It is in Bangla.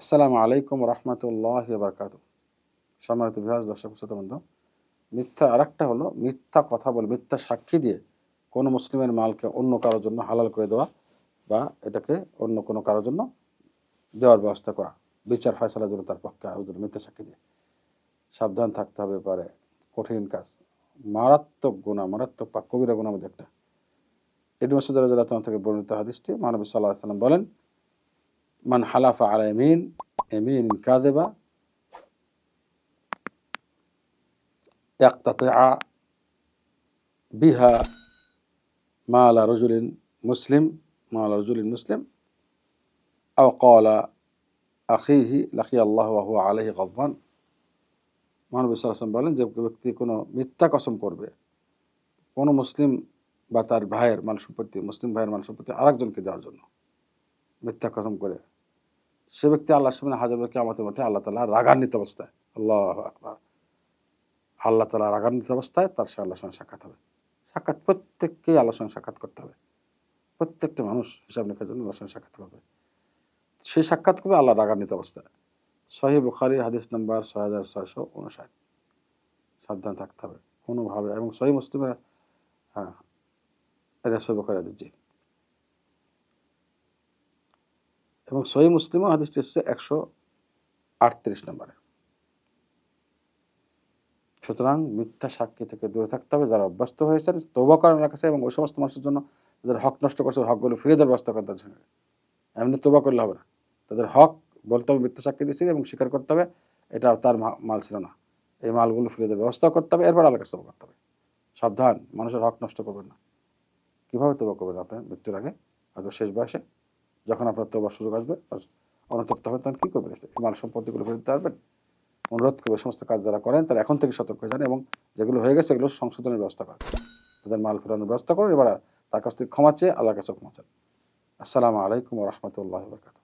আসসালামু আলাইকুম রহমতুল্লাহ বারকাত। সম্মানিত ভিউয়ার্স, দর্শক শ্রোতা বন্ধু, মিথ্যা আরেকটা হলো মিথ্যা কথা বলে, মিথ্যা সাক্ষী দিয়ে কোনো মুসলিমের মালকে অন্য কারোর জন্য হালাল করে দেওয়া বা এটাকে অন্য কোনো কারোর জন্য দেওয়ার ব্যবস্থা করা, বিচার ফয়সালার জন্য তার পক্ষে আরও মিথ্যা সাক্ষী দিয়ে। সাবধান থাকতে হবে, পারে কঠিন কাজ, মারাত্মক গুনাহ, মারাত্মক পাপ, কবিরা গুনাহ মধ্যে একটা। ইবনে মাসউদ রাদিয়াল্লাহু তাআলা থেকে বর্ণিত হাদিসটি, মহানবী সাল্লাল্লাহু আলাইহি ওয়াসাল্লাম বলেন, মান হালাফা আলা ইয়ামিন কাযিবা ইয়াকতাতিআ বিহা মালা রাজুলিন মুসলিম আও ক্বালা আখিহি লাকিয়াল্লাহু ওয়া হুয়া আলাইহি গাদবান। মহানবী সাল্লাল্লাহু আলাইহি ওয়াসাল্লাম বলেন, যে ব্যক্তি কোনো মিথ্যা কসম করবে কোনো মুসলিম বা তার ভাইয়ের মাল সম্পত্তি, মুসলিম ভাইয়ের মাল সম্পত্তি আরেকজনকে দেওয়ার জন্য মিথ্যা কসম করে, সে ব্যক্তি আল্লাহর সামনে হাজির হবে কিয়ামতের মাঠে আল্লাহ তাআলা রাগান্বিত অবস্থায়। আল্লাহু আকবার। আল্লাহ তাআলা রাগান্বিত অবস্থায় তার সে আল্লাহর সঙ্গে সাক্ষাৎ হবে। সাক্ষাৎ প্রত্যেককেই আল্লাহর সঙ্গে সাক্ষাৎ করতে হবে। প্রত্যেকটা মানুষ হিসাব নিকাশের জন্য আল্লাহর সঙ্গে সাক্ষাৎ করবে। সে সাক্ষাৎ করবে আল্লাহ রাগান্বিত অবস্থায়। সহিহ বুখারীর হাদিস নাম্বার ৬৬৫৯। সাবধান থাকতে হবে কোনোভাবে। এবং সহিহ মুসলিমের, হ্যাঁ, এটা সহিহ বুখারীর হাদিস, জি। এবং সহিহ মুসলিমও হাদিসটি এসেছে ১৩৮ নম্বরে। সুতরাং মিথ্যা সাক্ষী থেকে দূরে থাকতে হবে। যারা অভ্যস্ত হয়েছেন তওবা করেন আল্লাহর কাছে, এবং ওই সমস্ত মানুষের জন্য যাদের হক নষ্ট করছে হকগুলো ফিরিয়ে দেওয়ার ব্যবস্থা করেন তাদের সঙ্গে। এমনি তওবা করলে হবে না। তাদের হক বলতে হবে, মিথ্যা সাক্ষী দিয়েছি এবং স্বীকার করতে হবে এটা তার মাল ছিল না, এই মালগুলো ফিরিয়ে দেওয়ার ব্যবস্থা করতে হবে। এরপর আল্লাহর কাছে তওবা করতে হবে। সাবধান, মানুষের হক নষ্ট করবেন না। কীভাবে তওবা করবেন? আপনার মৃত্যুর আগে, হয়তো শেষ বয়সে, যখন আপনার তওবার সুযোগ আসবে, অনুতপ্ত হবেন, তখন কী করবেন? এই মাল সম্পত্তিগুলো ফেরত দিতে পারবেন? অনুরোধ করবে সমস্ত কাজ যারা করেন তারা এখন থেকে সতর্ক হয়ে যান, এবং যেগুলো হয়ে গেছে এগুলো সংশোধনের ব্যবস্থা করেন, তাদের মাল ফেরানোর ব্যবস্থা করুন। এবার তার কাছ থেকে ক্ষমা চেয়ে আল্লাহর কাছে ক্ষমা চান। আসসালামু আলাইকুম ওয়া রাহমাতুল্লাহি ওয়া বারাকাতুহু।